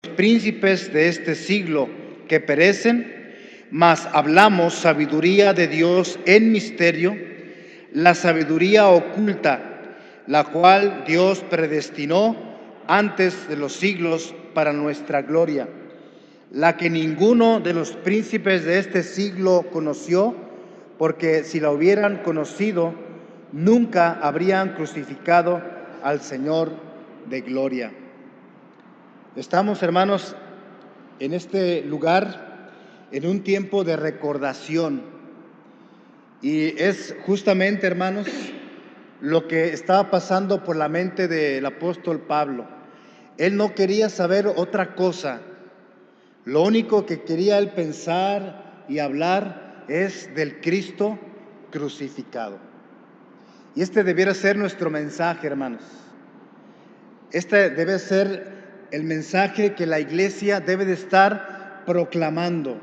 príncipes de este siglo que perecen, mas hablamos sabiduría de Dios en misterio, la sabiduría oculta, la cual Dios predestinó antes de los siglos para nuestra gloria, la que ninguno de los príncipes de este siglo conoció, porque si la hubieran conocido, nunca habrían crucificado al Señor de gloria. Estamos, hermanos, en este lugar, en un tiempo de recordación. Y es justamente, hermanos, lo que estaba pasando por la mente del apóstol Pablo. Él no quería saber otra cosa. Lo único que quería él pensar y hablar es del Cristo crucificado. Y este debiera ser nuestro mensaje, hermanos. Este debe ser el mensaje que la iglesia debe de estar proclamando,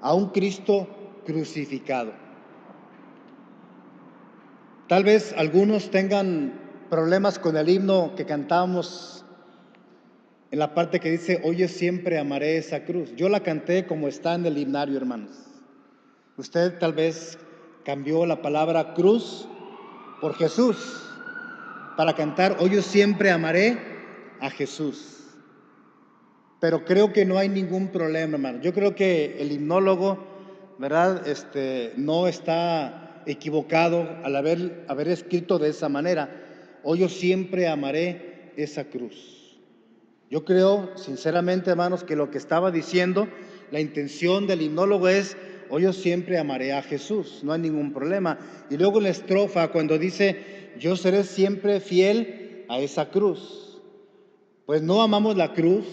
a un Cristo crucificado. Tal vez algunos tengan problemas con el himno que cantábamos en la parte que dice, oye, siempre amaré esa cruz. Yo la canté como está en el himnario, hermanos. Usted tal vez cambió la palabra cruz por Jesús para cantar, hoy yo siempre amaré a Jesús. Pero creo que no hay ningún problema, hermano. Yo creo que el himnólogo, ¿verdad? No está equivocado al haber escrito de esa manera. Hoy yo siempre amaré esa cruz. Yo creo, sinceramente, hermanos, que lo que estaba diciendo, la intención del himnólogo es, hoy yo siempre amaré a Jesús, no hay ningún problema. Y luego en la estrofa, cuando dice, yo seré siempre fiel a esa cruz. Pues no amamos la cruz,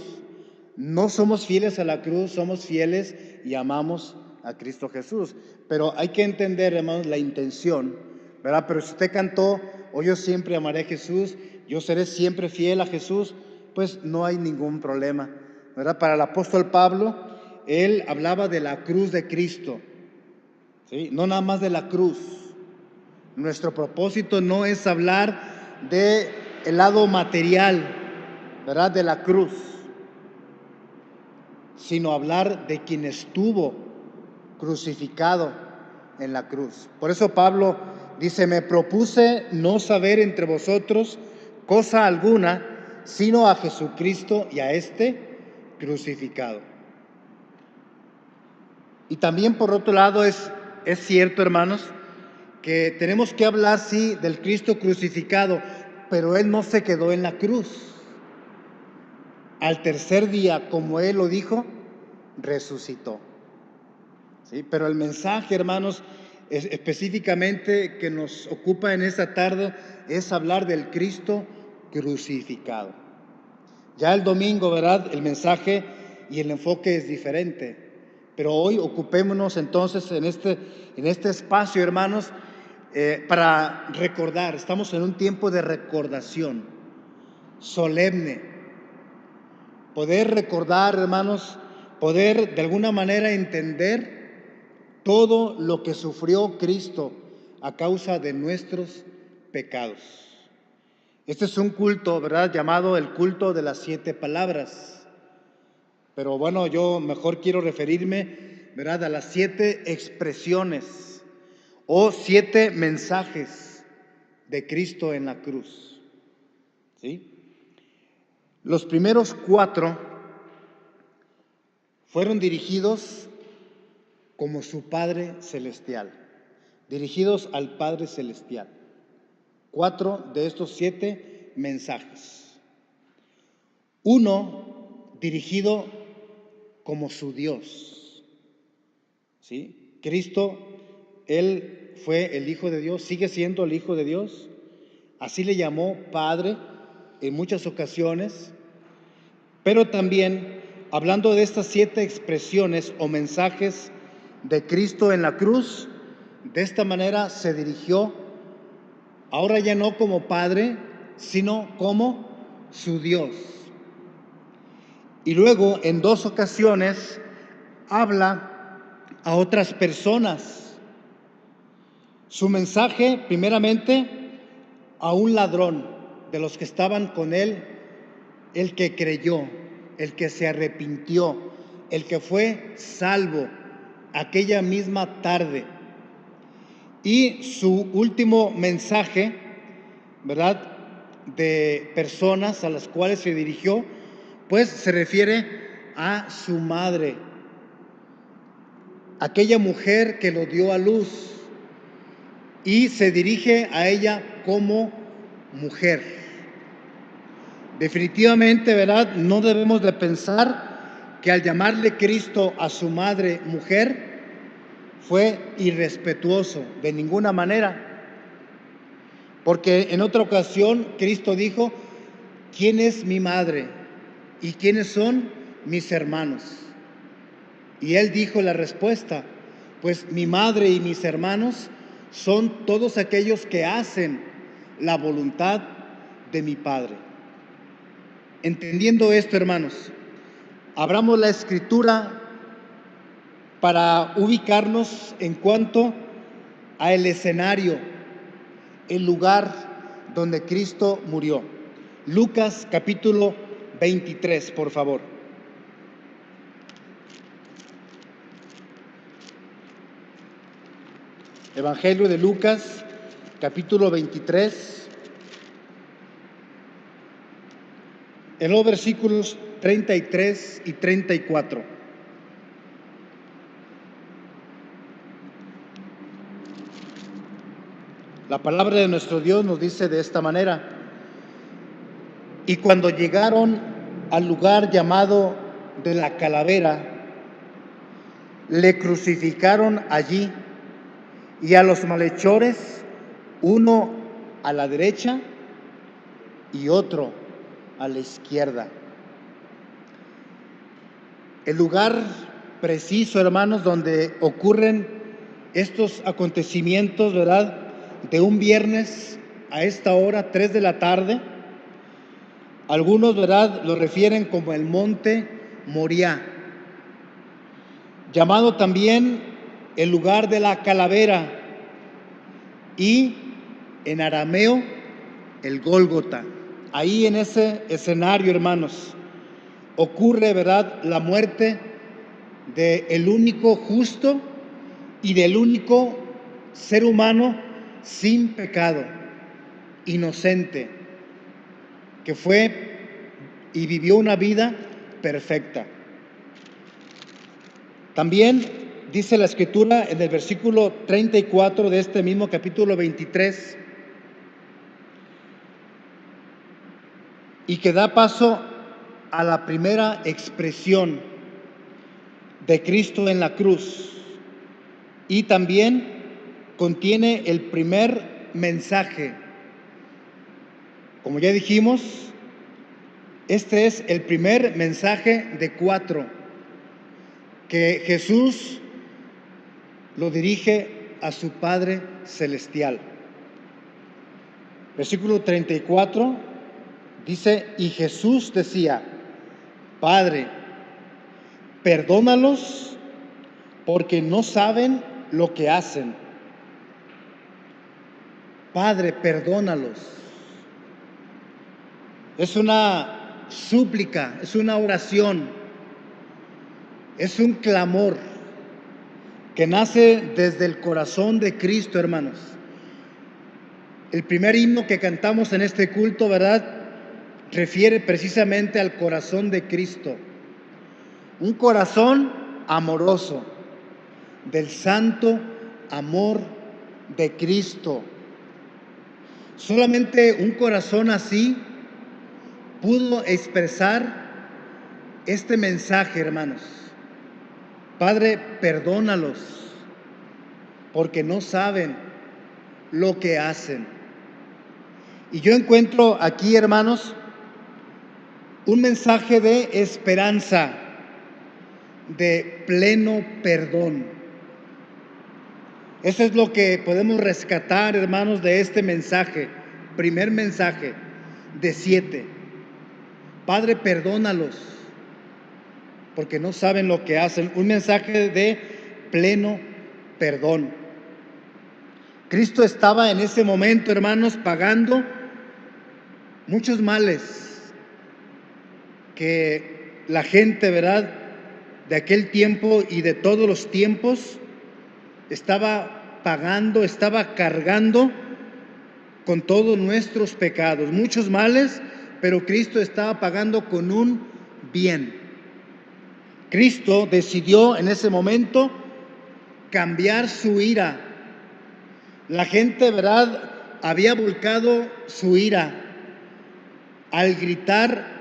no somos fieles a la cruz, somos fieles y amamos a Cristo Jesús. Pero hay que entender, hermanos, la intención, ¿verdad? Pero si usted cantó, hoy yo siempre amaré a Jesús, yo seré siempre fiel a Jesús, pues no hay ningún problema, ¿verdad? Para el apóstol Pablo, él hablaba de la cruz de Cristo, ¿sí? No nada más de la cruz. Nuestro propósito no es hablar del lado material, ¿verdad? De la cruz, sino hablar de quien estuvo crucificado en la cruz. Por eso Pablo dice, me propuse no saber entre vosotros cosa alguna, sino a Jesucristo y a este crucificado. Y también por otro lado es cierto, hermanos, que tenemos que hablar, sí, del Cristo crucificado, pero Él no se quedó en la cruz. Al tercer día, como Él lo dijo, resucitó. ¿Sí? Pero el mensaje, hermanos, específicamente que nos ocupa en esta tarde es hablar del Cristo crucificado. Ya el domingo, ¿verdad? El mensaje y el enfoque es diferente. Pero hoy ocupémonos entonces en este espacio, hermanos, para recordar. Estamos en un tiempo de recordación solemne. Poder recordar, hermanos, poder de alguna manera entender todo lo que sufrió Cristo a causa de nuestros pecados. Este es un culto, ¿verdad? Llamado el culto de las 7 palabras. Pero bueno, yo mejor quiero referirme, ¿verdad?, a las 7 expresiones o 7 mensajes de Cristo en la cruz. ¿Sí? Los primeros 4 fueron dirigidos como su Padre Celestial, dirigidos al Padre Celestial. 4 de estos 7 mensajes. Uno dirigido como su Dios. ¿Sí? Cristo, Él fue el Hijo de Dios, sigue siendo el Hijo de Dios. Así le llamó Padre en muchas ocasiones. Pero también, hablando de estas 7 expresiones o mensajes de Cristo en la cruz, de esta manera se dirigió, ahora ya no como Padre, sino como su Dios. Y luego, en 2 ocasiones, habla a otras personas. Su mensaje, primeramente, a un ladrón de los que estaban con él, el que creyó, el que se arrepintió, el que fue salvo aquella misma tarde. Y su último mensaje, ¿verdad?, de personas a las cuales se dirigió, pues se refiere a su madre, aquella mujer que lo dio a luz, y se dirige a ella como mujer. Definitivamente, ¿verdad?, no debemos de pensar que al llamarle Cristo a su madre mujer fue irrespetuoso, de ninguna manera. Porque en otra ocasión Cristo dijo: ¿quién es mi madre y quiénes son mis hermanos? Y él dijo la respuesta: pues mi madre y mis hermanos son todos aquellos que hacen la voluntad de mi Padre. Entendiendo esto, hermanos, abramos la Escritura para ubicarnos en cuanto a el escenario, el lugar donde Cristo murió. Lucas capítulo 23, por favor. Evangelio de Lucas, capítulo 23, en los versículos 33 y 34. La palabra de nuestro Dios nos dice de esta manera: y cuando llegaron al lugar llamado de la Calavera, le crucificaron allí, y a los malhechores, uno a la derecha y otro a la izquierda. El lugar preciso, hermanos, donde ocurren estos acontecimientos, ¿verdad?, de un viernes a esta hora, 3 de la tarde, algunos, ¿verdad?, lo refieren como el monte Moriah, llamado también el lugar de la calavera, y en arameo el Gólgota. Ahí en ese escenario, hermanos, ocurre, ¿verdad?, la muerte del único justo y del único ser humano sin pecado, inocente, que fue y vivió una vida perfecta. También dice la Escritura en el versículo 34 de este mismo capítulo 23, y que da paso a la primera expresión de Cristo en la cruz, y también contiene el primer mensaje. Como ya dijimos, este es el primer mensaje de 4 que Jesús lo dirige a su Padre Celestial. Versículo 34 dice: y Jesús decía: Padre, perdónalos, porque no saben lo que hacen. Padre, perdónalos. Es una súplica, es una oración, es un clamor que nace desde el corazón de Cristo, hermanos. El primer himno que cantamos en este culto, ¿verdad?, refiere precisamente al corazón de Cristo. Un corazón amoroso, del santo amor de Cristo. Solamente un corazón así pudo expresar este mensaje, hermanos. Padre, perdónalos, porque no saben lo que hacen. Y yo encuentro aquí, hermanos, un mensaje de esperanza, de pleno perdón. Eso es lo que podemos rescatar, hermanos, de este mensaje, primer mensaje de 7. Padre, perdónalos, porque no saben lo que hacen. Un mensaje de pleno perdón. Cristo estaba en ese momento, hermanos, pagando muchos males que la gente, ¿verdad?, de aquel tiempo y de todos los tiempos, estaba pagando, estaba cargando con todos nuestros pecados, muchos males, pero Cristo estaba pagando con un bien. Cristo decidió en ese momento cambiar su ira. La gente, ¿verdad?, había volcado su ira al gritar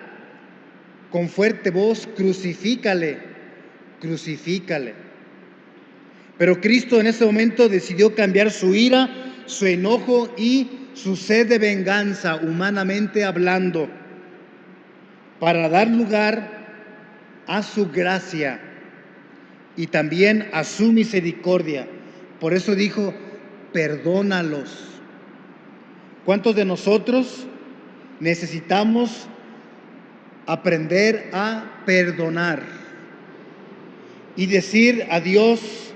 con fuerte voz: crucifícale, crucifícale. Pero Cristo en ese momento decidió cambiar su ira, su enojo y su sed de venganza, humanamente hablando, para dar lugar a su gracia y también a su misericordia. Por eso dijo: perdónalos. ¿Cuántos de nosotros necesitamos aprender a perdonar y decir a Dios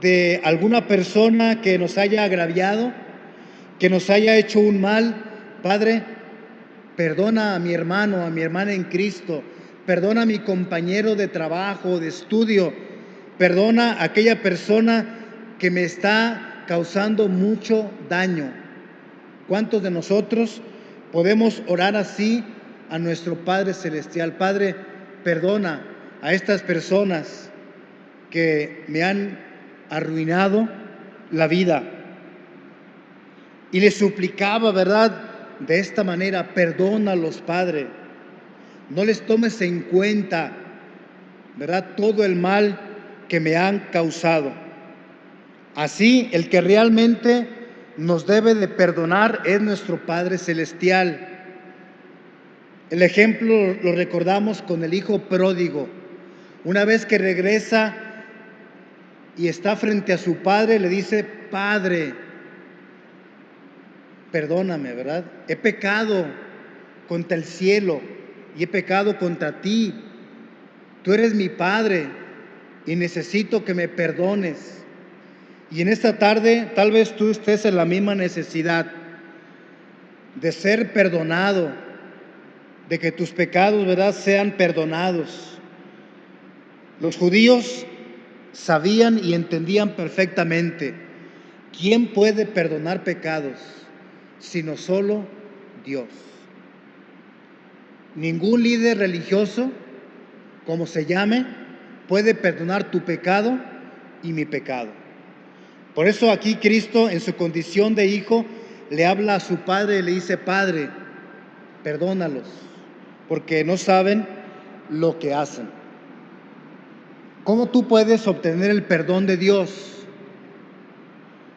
de alguna persona que nos haya agraviado, que nos haya hecho un mal? Padre, perdona a mi hermano, a mi hermana en Cristo, perdona a mi compañero de trabajo, de estudio, perdona a aquella persona que me está causando mucho daño. ¿Cuántos de nosotros podemos orar así a nuestro Padre Celestial? Padre, perdona a estas personas que me han arruinado la vida. Y le suplicaba, ¿verdad?, de esta manera: perdónalos, Padre. No les tomes en cuenta, ¿verdad?, todo el mal que me han causado. Así, el que realmente nos debe de perdonar es nuestro Padre Celestial. El ejemplo lo recordamos con el hijo pródigo. Una vez que regresa y está frente a su padre, le dice: Padre, perdóname, ¿verdad? He pecado contra el cielo y he pecado contra ti. Tú eres mi Padre y necesito que me perdones. Y en esta tarde tal vez tú estés en la misma necesidad de ser perdonado, de que tus pecados, ¿verdad?, sean perdonados. Los judíos sabían y entendían perfectamente: ¿quién puede perdonar pecados sino solo Dios? Ningún líder religioso, como se llame, puede perdonar tu pecado y mi pecado. Por eso aquí Cristo, en su condición de hijo, le habla a su Padre y le dice: Padre, perdónalos, porque no saben lo que hacen. ¿Cómo tú puedes obtener el perdón de Dios?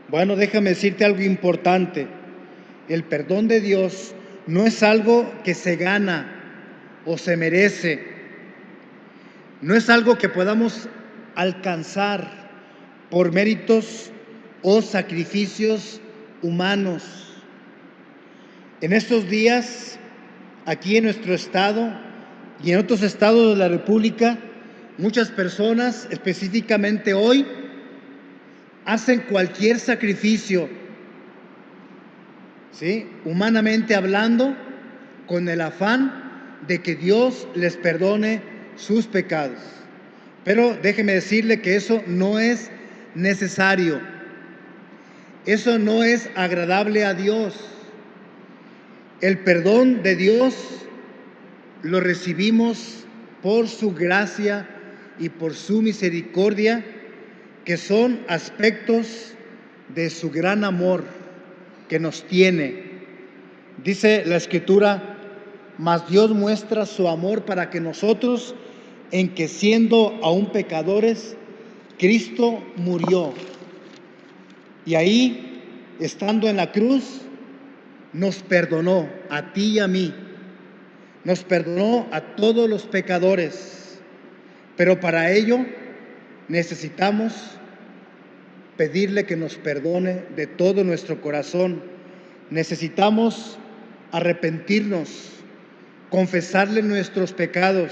Bueno, déjame decirte algo importante. El perdón de Dios no es algo que se gana o se merece. No es algo que podamos alcanzar por méritos o sacrificios humanos. En estos días, aquí en nuestro estado y en otros estados de la República, muchas personas, específicamente hoy, hacen cualquier sacrificio, ¿sí?, humanamente hablando, con el afán de que Dios les perdone sus pecados. Pero déjeme decirle que eso no es necesario. Eso no es agradable a Dios. El perdón de Dios lo recibimos por su gracia y por su misericordia, que son aspectos de su gran amor que nos tiene. Dice la Escritura: mas Dios muestra su amor para que nosotros, en que siendo aún pecadores, Cristo murió. Y ahí, estando en la cruz, nos perdonó a ti y a mí. Nos perdonó a todos los pecadores. Pero para ello necesitamos pedirle que nos perdone de todo nuestro corazón. Necesitamos arrepentirnos, confesarle nuestros pecados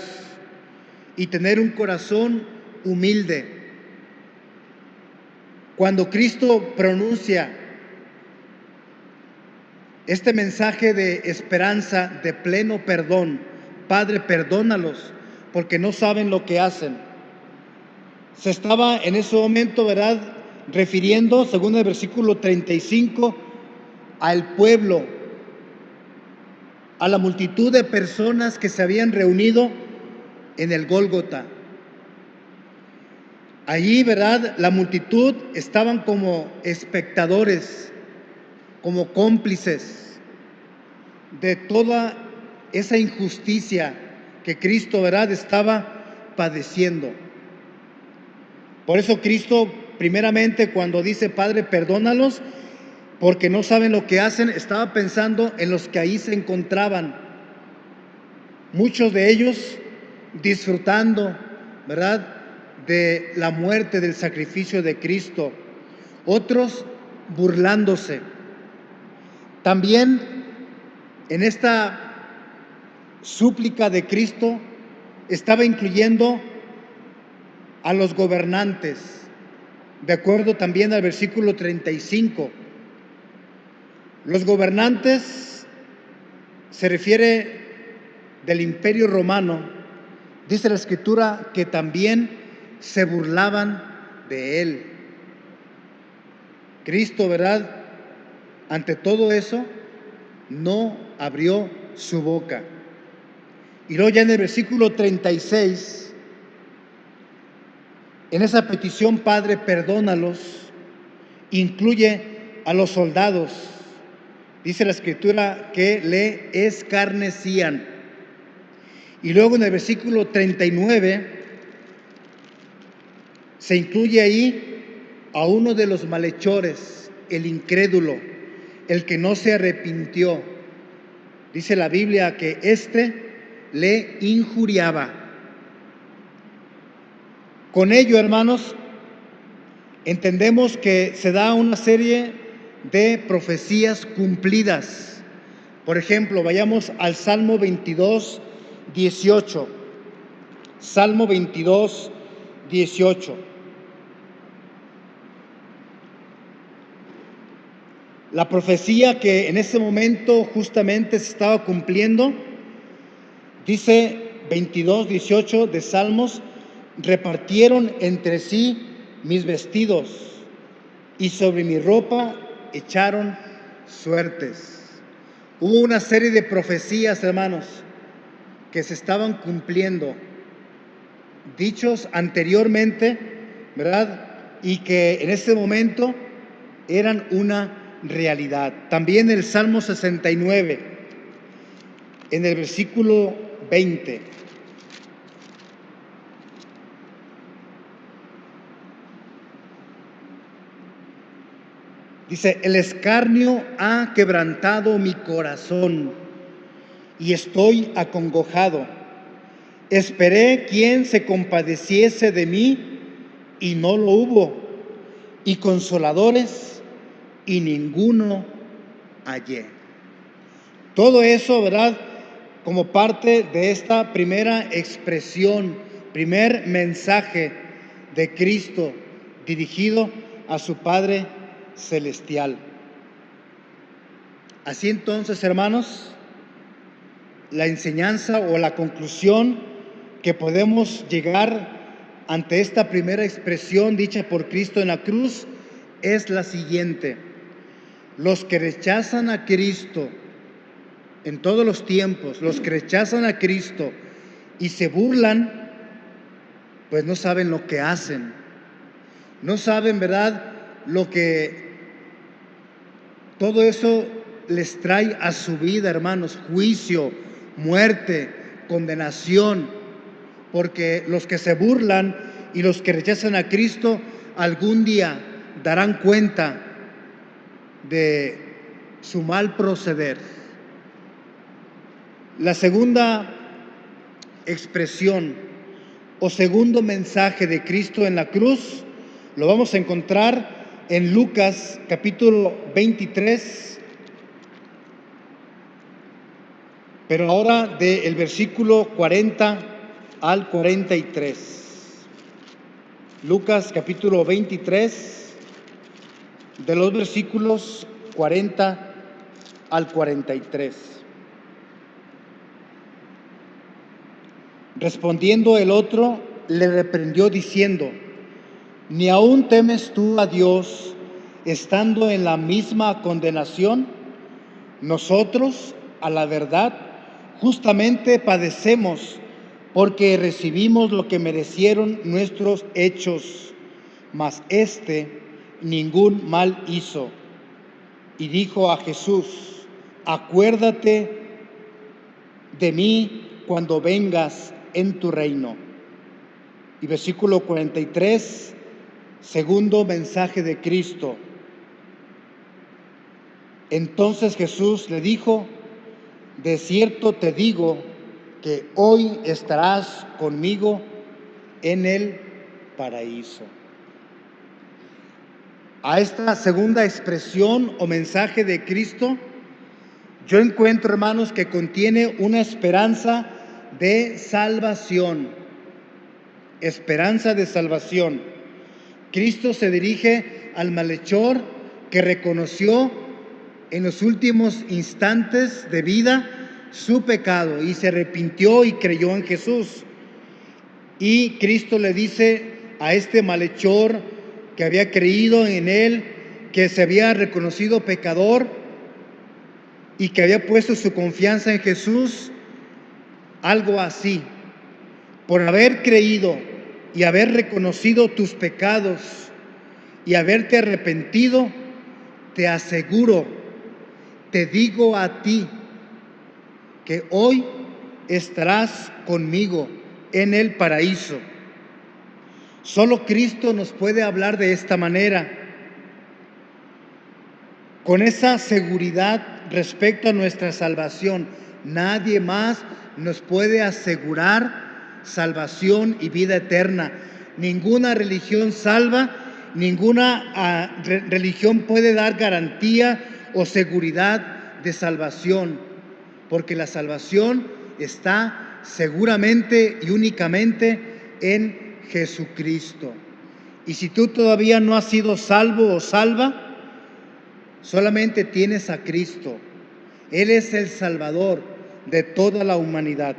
y tener un corazón humilde. Cuando Cristo pronuncia este mensaje de esperanza, de pleno perdón: Padre, perdónalos, porque no saben lo que hacen. Se estaba en ese momento, ¿verdad?, refiriendo, según el versículo 35, al pueblo, a la multitud de personas que se habían reunido en el Gólgota. Allí, ¿verdad?, la multitud estaban como espectadores, como cómplices de toda esa injusticia que Cristo, ¿verdad?, estaba padeciendo. Por eso Cristo, primeramente, cuando dice: Padre, perdónalos, porque no saben lo que hacen, estaba pensando en los que ahí se encontraban. Muchos de ellos disfrutando, ¿verdad?, de la muerte, del sacrificio de Cristo. Otros burlándose. También en esta súplica de Cristo estaba incluyendo a los gobernantes, de acuerdo también al versículo 35. Los gobernantes se refiere del Imperio Romano. Dice la Escritura que también se burlaban de él. Cristo, ¿verdad?, ante todo eso, no abrió su boca. Y luego ya en el versículo 36, en esa petición: Padre, perdónalos, incluye a los soldados. Dice la Escritura que le escarnecían. Y luego en el versículo 39 se incluye ahí a uno de los malhechores, el incrédulo, el que no se arrepintió. Dice la Biblia que éste le injuriaba. Con ello, hermanos, entendemos que se da una serie de profecías cumplidas. Por ejemplo, vayamos al Salmo 22, 18. Salmo 22, 18. La profecía que en ese momento justamente se estaba cumpliendo, dice 22, 18 de Salmos: repartieron entre sí mis vestidos y sobre mi ropa echaron suertes. Hubo una serie de profecías, hermanos, que se estaban cumpliendo, dichos anteriormente, ¿verdad?, y que en ese momento eran una realidad. También el Salmo 69, en el versículo 20. Dice: el escarnio ha quebrantado mi corazón y estoy acongojado. Esperé quien se compadeciese de mí y no lo hubo, y consoladores y ninguno hallé. Todo eso, ¿verdad?, como parte de esta primera expresión, primer mensaje de Cristo dirigido a su Padre Celestial. Así entonces, hermanos, la enseñanza o la conclusión que podemos llegar ante esta primera expresión dicha por Cristo en la cruz es la siguiente: los que rechazan a Cristo en todos los tiempos, los que rechazan a Cristo y se burlan, pues no saben lo que hacen, no saben, ¿verdad?, lo que todo eso les trae a su vida, hermanos: juicio, muerte, condenación. Porque los que se burlan y los que rechazan a Cristo algún día darán cuenta de su mal proceder. La segunda expresión o segundo mensaje de Cristo en la cruz lo vamos a encontrar en Lucas capítulo 23, pero ahora del versículo 40 al 43. Lucas capítulo 23, de los versículos 40 al 43. Respondiendo el otro, le reprendió diciendo: ¿Ni aún temes tú a Dios, estando en la misma condenación? Nosotros, a la verdad, justamente padecemos, porque recibimos lo que merecieron nuestros hechos, mas éste ningún mal hizo. Y dijo a Jesús: acuérdate de mí cuando vengas en tu reino. Y versículo 43, segundo mensaje de Cristo. Entonces Jesús le dijo: de cierto te digo que hoy estarás conmigo en el paraíso. A esta segunda expresión o mensaje de Cristo, yo encuentro, hermanos, que contiene una esperanza de salvación. Esperanza de salvación. Cristo se dirige al malhechor que reconoció en los últimos instantes de vida su pecado y se arrepintió y creyó en Jesús. Y Cristo le dice a este malhechor que había creído en él, que se había reconocido pecador y que había puesto su confianza en Jesús, algo así: por haber creído y haber reconocido tus pecados y haberte arrepentido, te aseguro, te digo a ti, que hoy estarás conmigo en el paraíso. Solo Cristo nos puede hablar de esta manera, con esa seguridad respecto a nuestra salvación. Nadie más nos puede asegurar salvación y vida eterna. Ninguna religión salva, ninguna religión puede dar garantía o seguridad de salvación, porque la salvación está seguramente y únicamente en Jesucristo. Y si tú todavía no has sido salvo o salva, solamente tienes a Cristo. Él es el Salvador de toda la humanidad.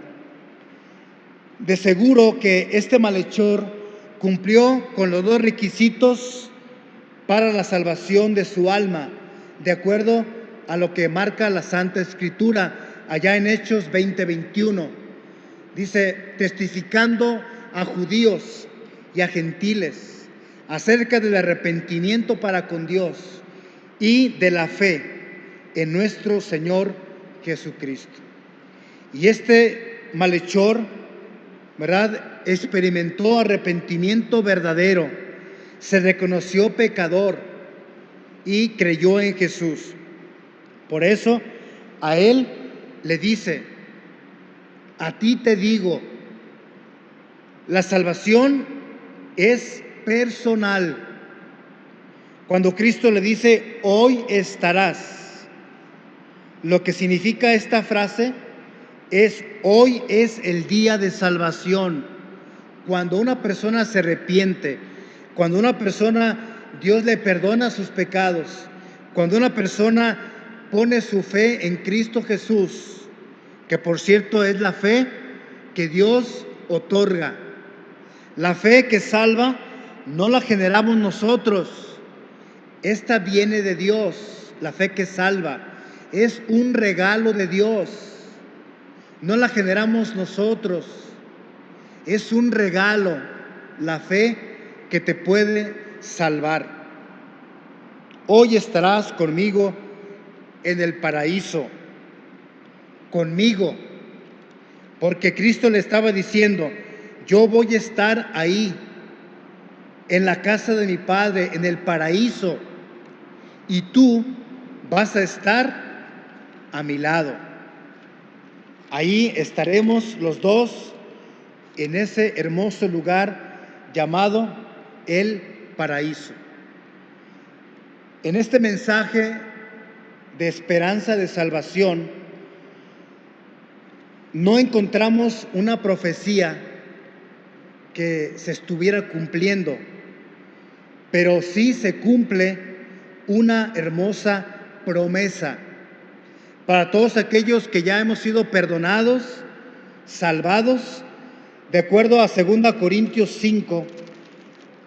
De seguro que este malhechor cumplió con los dos requisitos para la salvación de su alma, de acuerdo a lo que marca la Santa Escritura allá en Hechos 20:21. Dice: testificando a judíos y a gentiles acerca del arrepentimiento para con Dios y de la fe en nuestro Señor Jesucristo. Y este malhechor, ¿verdad?, experimentó arrepentimiento verdadero, se reconoció pecador y creyó en Jesús. Por eso a él le dice: a ti te digo. La salvación es personal. Cuando Cristo le dice: hoy estarás, lo que significa esta frase es: hoy es el día de salvación. Cuando una persona se arrepiente, cuando una persona, Dios le perdona sus pecados, cuando una persona pone su fe en Cristo Jesús, que por cierto es la fe que Dios otorga. La fe que salva no la generamos nosotros, esta viene de Dios. La fe que salva es un regalo de Dios, no la generamos nosotros, es un regalo, la fe que te puede salvar. Hoy estarás conmigo en el paraíso, conmigo, porque Cristo le estaba diciendo: yo voy a estar ahí, en la casa de mi Padre, en el paraíso, y tú vas a estar a mi lado. Ahí estaremos los dos en ese hermoso lugar llamado el paraíso. En este mensaje de esperanza de salvación no encontramos una profecía que se estuviera cumpliendo, pero sí se cumple una hermosa promesa para todos aquellos que ya hemos sido perdonados, salvados de acuerdo a 2 Corintios 5,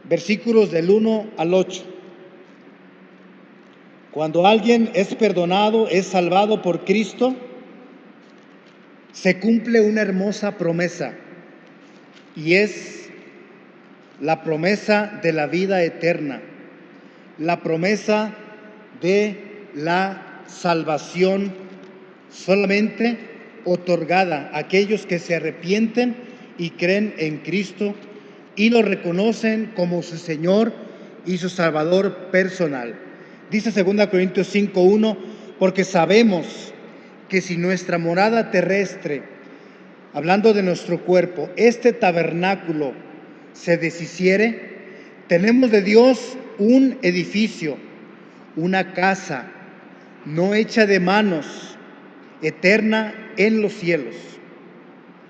versículos del 1 al 8. Cuando alguien es perdonado, es salvado por Cristo, se cumple una hermosa promesa, y es la promesa de la vida eterna, la promesa de la salvación solamente otorgada a aquellos que se arrepienten y creen en Cristo y lo reconocen como su Señor y su Salvador personal. Dice 2 Corintios 5:1, porque sabemos que si nuestra morada terrestre, hablando de nuestro cuerpo, este tabernáculo se deshiciere, tenemos de Dios un edificio, una casa no hecha de manos, eterna en los cielos.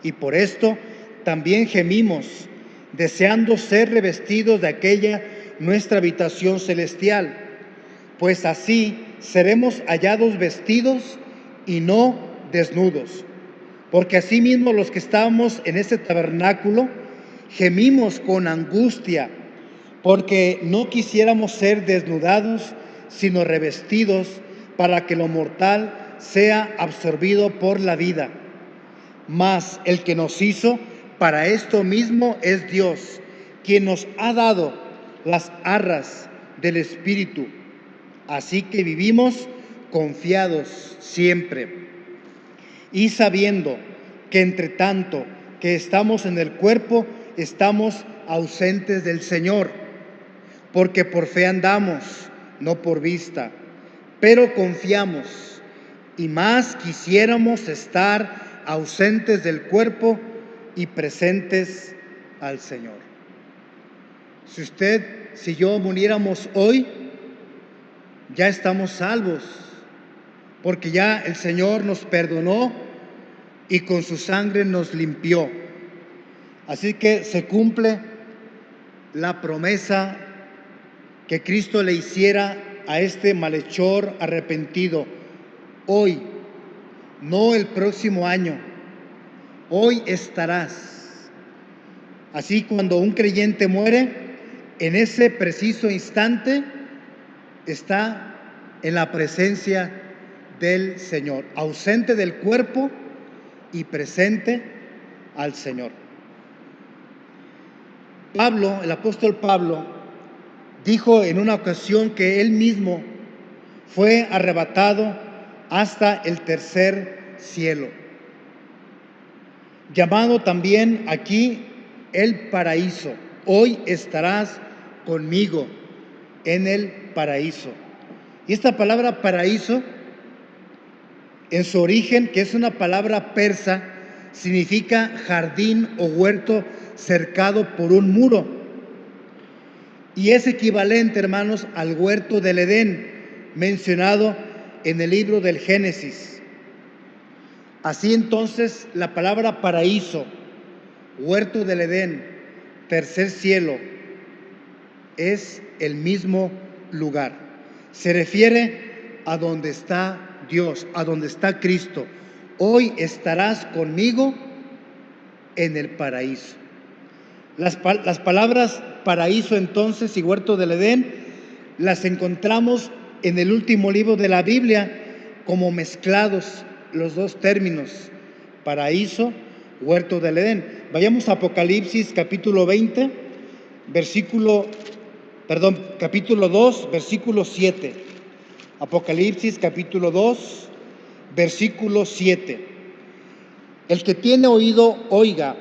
Y por esto también gemimos, deseando ser revestidos de aquella nuestra habitación celestial, pues así seremos hallados vestidos y no desnudos. Porque asimismo los que estábamos en ese tabernáculo gemimos con angustia, porque no quisiéramos ser desnudados, sino revestidos, para que lo mortal sea absorbido por la vida. Mas el que nos hizo para esto mismo es Dios, quien nos ha dado las arras del Espíritu. Así que vivimos confiados siempre, y sabiendo que entre tanto que estamos en el cuerpo, estamos ausentes del Señor, porque por fe andamos, no por vista, pero confiamos, y más quisiéramos estar ausentes del cuerpo y presentes al Señor. Si yo muriéramos hoy, ya estamos salvos, porque ya el Señor nos perdonó y con su sangre nos limpió. Así que se cumple la promesa que Cristo le hiciera a este malhechor arrepentido. Hoy, no el próximo año, hoy estarás. Así, cuando un creyente muere, en ese preciso instante está en la presencia del Señor, ausente del cuerpo y presente al Señor. Pablo, el apóstol Pablo, dijo en una ocasión que él mismo fue arrebatado hasta el tercer cielo, llamado también aquí el paraíso. Hoy estarás conmigo en el paraíso. Y esta palabra paraíso, en su origen, que es una palabra persa, significa jardín o huerto cercado por un muro. Y es equivalente, hermanos, al huerto del Edén, mencionado en el libro del Génesis. Así entonces, la palabra paraíso, huerto del Edén, tercer cielo, es el mismo lugar. Se refiere a donde está Dios, a donde está Cristo. Hoy estarás conmigo en el paraíso. Las palabras paraíso entonces y huerto del Edén las encontramos en el último libro de la Biblia como mezclados los dos términos, paraíso, huerto del Edén. Vayamos a Apocalipsis capítulo 2, versículo 7. Apocalipsis capítulo 2, versículo 7. El que tiene oído, oiga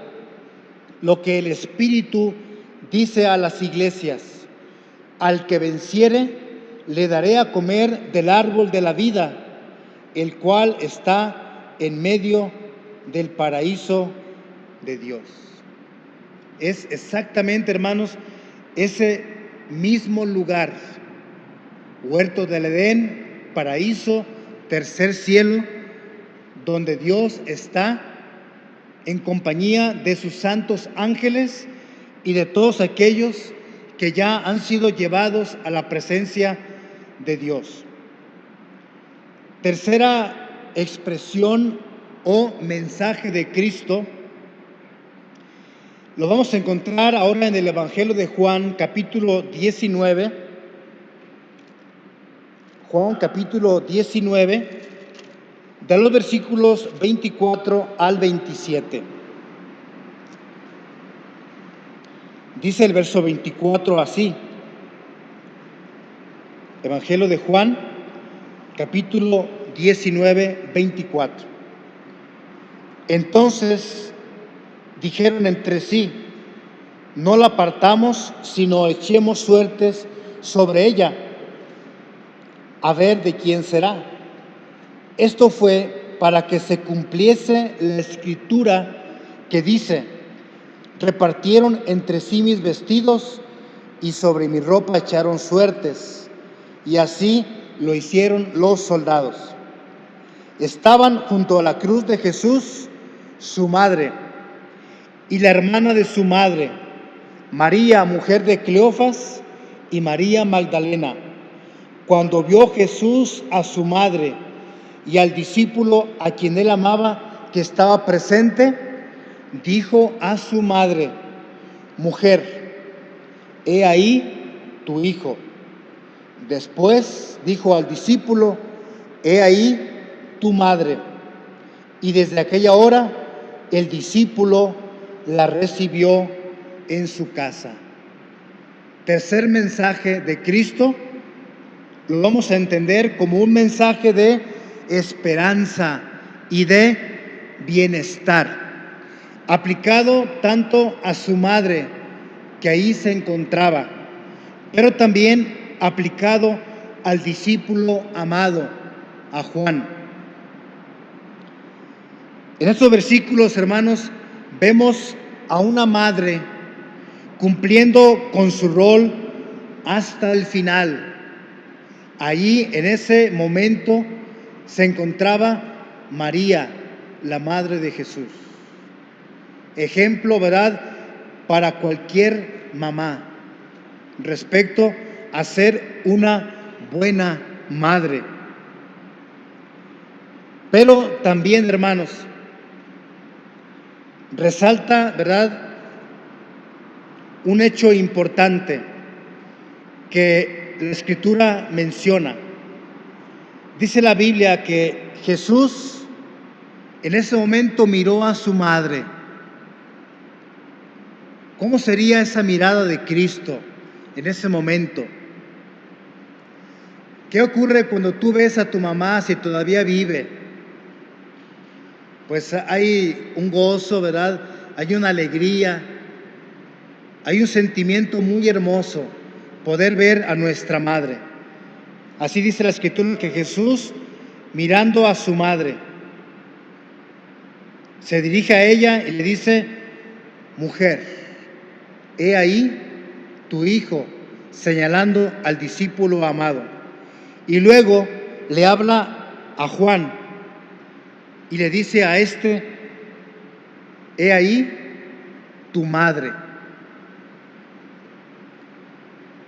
lo que el Espíritu dice a las iglesias. Al que venciere, le daré a comer del árbol de la vida, el cual está en medio del paraíso de Dios. Es exactamente, hermanos, ese mismo lugar, huerto del Edén, paraíso, tercer cielo, donde Dios está en compañía de sus santos ángeles y de todos aquellos que ya han sido llevados a la presencia de Dios. Tercera expresión o mensaje de Cristo Lo vamos a encontrar ahora en el Evangelio de Juan, capítulo 19. Juan, capítulo 19, de los versículos 24 al 27. Dice el verso 24 así. Evangelio de Juan, capítulo 19, 24. Entonces dijeron entre sí: no la partamos, sino echemos suertes sobre ella, a ver de quién será. Esto fue para que se cumpliese la escritura que dice: repartieron entre sí mis vestidos y sobre mi ropa echaron suertes. Y así lo hicieron los soldados. Estaban junto a la cruz de Jesús su madre y la hermana de su madre, María, mujer de Cleofas, y María Magdalena. Cuando vio Jesús a su madre y al discípulo a quien él amaba que estaba presente, dijo a su madre: mujer, he ahí tu hijo. Después dijo al discípulo: he ahí tu madre. Y desde aquella hora el discípulo la recibió en su casa. Tercer mensaje de Cristo lo vamos a entender como un mensaje de esperanza y de bienestar, aplicado tanto a su madre, que ahí se encontraba, pero también aplicado al discípulo amado, a Juan. En estos versículos, hermanos, vemos a una madre cumpliendo con su rol hasta el final. Allí, en ese momento, se encontraba María, la madre de Jesús. Ejemplo, ¿verdad?, para cualquier mamá respecto a ser una buena madre. Pero también, hermanos, resalta, ¿verdad?, un hecho importante que la Escritura menciona. Dice la Biblia que Jesús en ese momento miró a su madre. ¿Cómo sería esa mirada de Cristo en ese momento? ¿Qué ocurre cuando tú ves a tu mamá si todavía vive? Pues hay un gozo, ¿verdad? Hay una alegría, hay un sentimiento muy hermoso poder ver a nuestra madre. Así dice la Escritura que Jesús, mirando a su madre, se dirige a ella y le dice: mujer, he ahí tu hijo, señalando al discípulo amado. Y luego le habla a Juan y le dice a este: he ahí tu madre.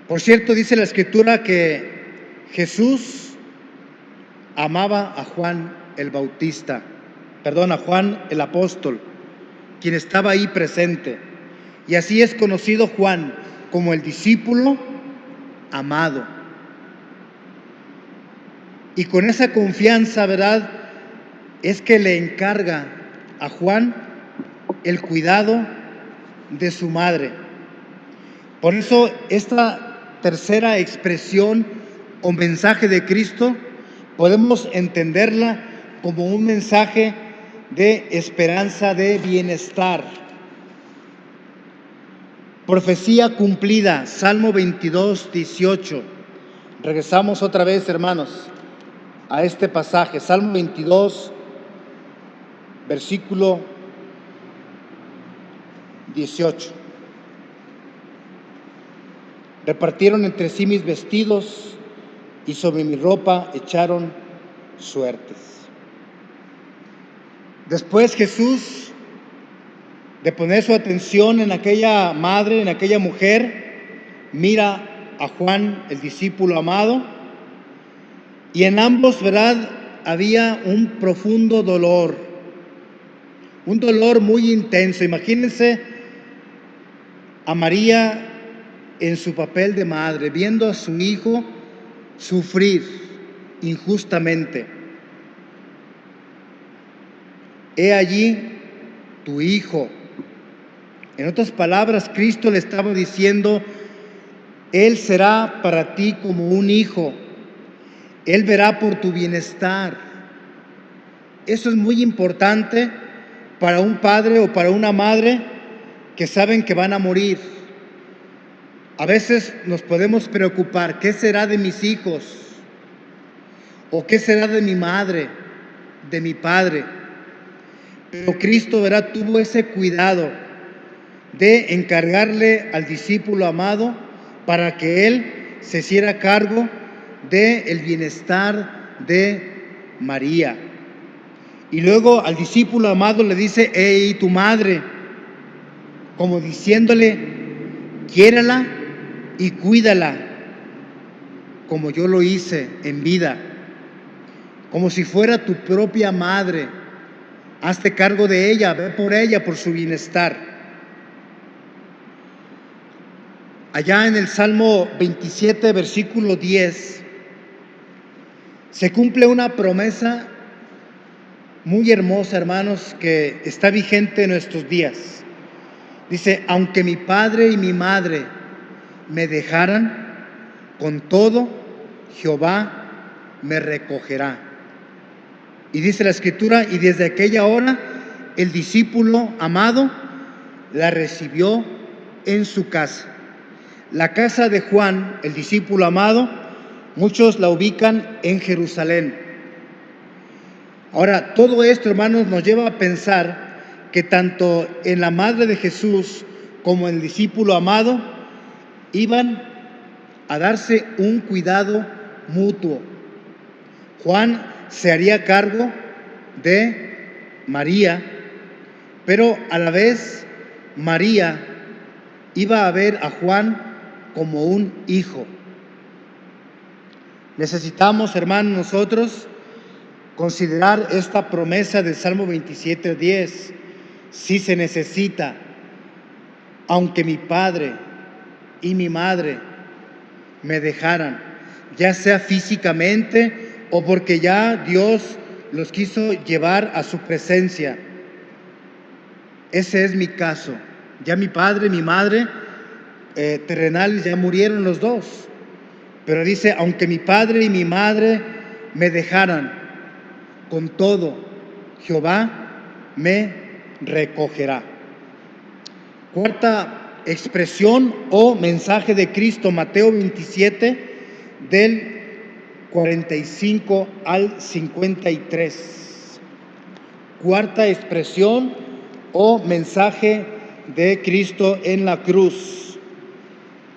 Por cierto, dice la Escritura que Jesús amaba a Juan el Bautista, a Juan el apóstol, quien estaba ahí presente. Y así es conocido Juan como el discípulo amado. Y con esa confianza, ¿verdad?, es que le encarga a Juan el cuidado de su madre. Por eso esta tercera expresión o mensaje de Cristo podemos entenderla como un mensaje de esperanza, de bienestar. Profecía cumplida, Salmo 22, 18. Regresamos otra vez, hermanos, a este pasaje, Salmo 22, versículo 18. Repartieron entre sí mis vestidos y sobre mi ropa echaron suertes. Después Jesús, de poner su atención en aquella madre, en aquella mujer, mira a Juan, el discípulo amado, y en ambos, ¿verdad?, había un profundo dolor, un dolor muy intenso. Imagínense a María en su papel de madre, viendo a su hijo sufrir injustamente. He allí tu hijo. En otras palabras, Cristo le estaba diciendo, Él será para ti como un hijo. Él verá por tu bienestar. Eso es muy importante para un padre o para una madre que saben que van a morir. A veces nos podemos preocupar, ¿qué será de mis hijos? ¿O qué será de mi madre, de mi padre? Pero Cristo, ¿verdad?, tuvo ese cuidado de encargarle al discípulo amado para que él se hiciera cargo del bienestar de María. Y luego al discípulo amado le dice, y tu madre, como diciéndole, quiérala y cuídala, como yo lo hice en vida, como si fuera tu propia madre. Hazte cargo de ella, ve por ella, por su bienestar. Allá en el Salmo 27, versículo 10, se cumple una promesa muy hermosa, hermanos, que está vigente en nuestros días. Dice, aunque mi padre y mi madre me dejaran, con todo Jehová me recogerá. Y dice la Escritura, y desde aquella hora el discípulo amado la recibió en su casa. La casa de Juan, el discípulo amado, muchos la ubican en Jerusalén. Ahora, todo esto, hermanos, nos lleva a pensar que tanto en la madre de Jesús como en el discípulo amado iban a darse un cuidado mutuo. Juan se haría cargo de María, pero a la vez María iba a ver a Juan como un hijo. Necesitamos, hermanos, nosotros considerar esta promesa del Salmo 27:10. Si se necesita, aunque mi padre y mi madre me dejaran, ya sea físicamente o porque ya Dios los quiso llevar a su presencia. Ese es mi caso. Ya mi padre y mi madre terrenales ya murieron los dos. Pero dice, aunque mi padre y mi madre me dejaran, con todo Jehová me recogerá. Cuarta expresión o mensaje de Cristo, Mateo 27, del 45 al 53. Cuarta expresión o mensaje de Cristo en la cruz.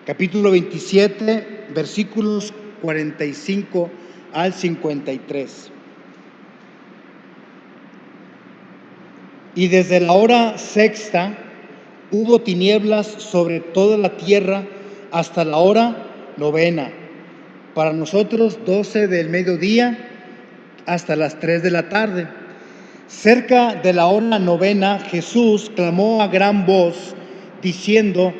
Capítulo 27, versículos 45 al 53. Y desde la hora sexta hubo tinieblas sobre toda la tierra hasta la hora novena. Para nosotros 12 del mediodía hasta las 3 de la tarde. Cerca de la hora novena, Jesús clamó a gran voz, diciendo,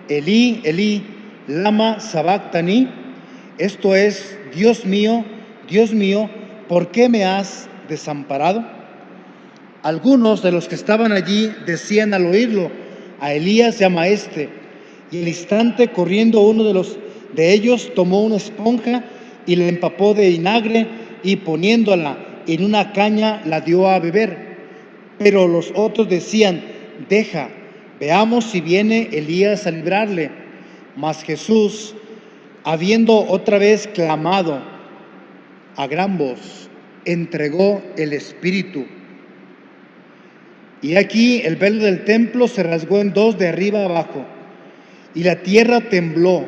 Elí, Elí, lama sabactani, esto es, Dios mío, ¿por qué me has desamparado? Algunos de los que estaban allí decían al oírlo, a Elías llama a este. Y al instante, corriendo uno de ellos, tomó una esponja y la empapó de vinagre y poniéndola en una caña la dio a beber. Pero los otros decían, deja, veamos si viene Elías a librarle. Mas Jesús, habiendo otra vez clamado a gran voz, entregó el Espíritu. Y aquí el velo del templo se rasgó en dos de arriba abajo, y la tierra tembló,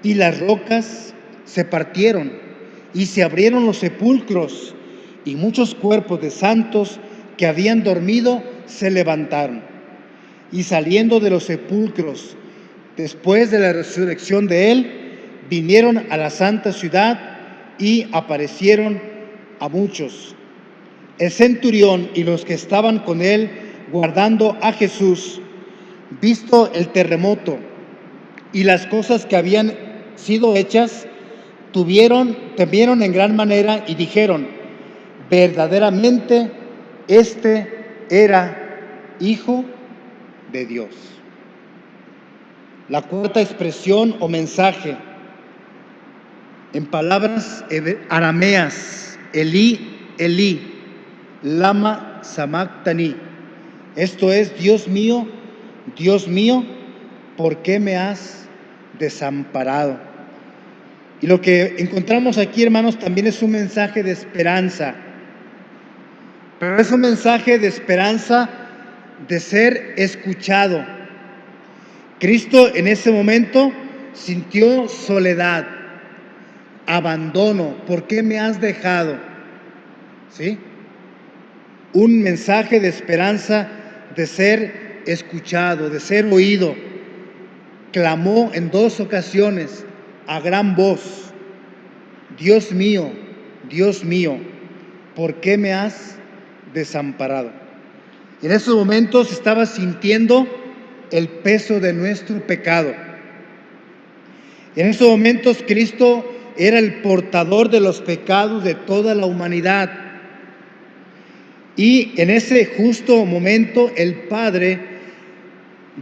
y las rocas se partieron, y se abrieron los sepulcros, y muchos cuerpos de santos que habían dormido se levantaron. Y saliendo de los sepulcros, después de la resurrección de él, vinieron a la santa ciudad y aparecieron a muchos. El centurión y los que estaban con él guardando a Jesús, visto el terremoto y las cosas que habían sido hechas, temieron en gran manera y dijeron: verdaderamente este era Hijo de Dios. La cuarta expresión o mensaje, en palabras arameas, Elí, Elí, lama sabactani. Esto es: Dios mío, ¿por qué me has desamparado? Y lo que encontramos aquí, hermanos, también es un mensaje de esperanza. Pero es un mensaje de esperanza de ser escuchado. Cristo en ese momento sintió soledad, abandono. ¿Por qué me has dejado? ¿Sí? Un mensaje de esperanza de ser escuchado, de ser oído. Clamó en 2 ocasiones a gran voz: Dios mío, ¿por qué me has desamparado? En esos momentos estaba sintiendo el peso de nuestro pecado. En esos momentos Cristo era el portador de los pecados de toda la humanidad. Y en ese justo momento el Padre,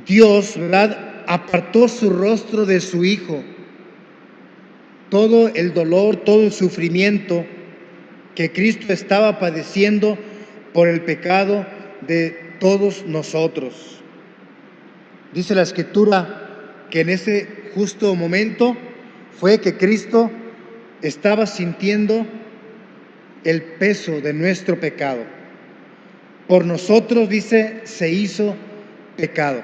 Dios, ¿verdad?, apartó su rostro de su Hijo. Todo el dolor, todo el sufrimiento que Cristo estaba padeciendo por el pecado de todos nosotros. Dice la Escritura que en ese justo momento fue que Cristo estaba sintiendo el peso de nuestro pecado. Por nosotros, dice, se hizo pecado.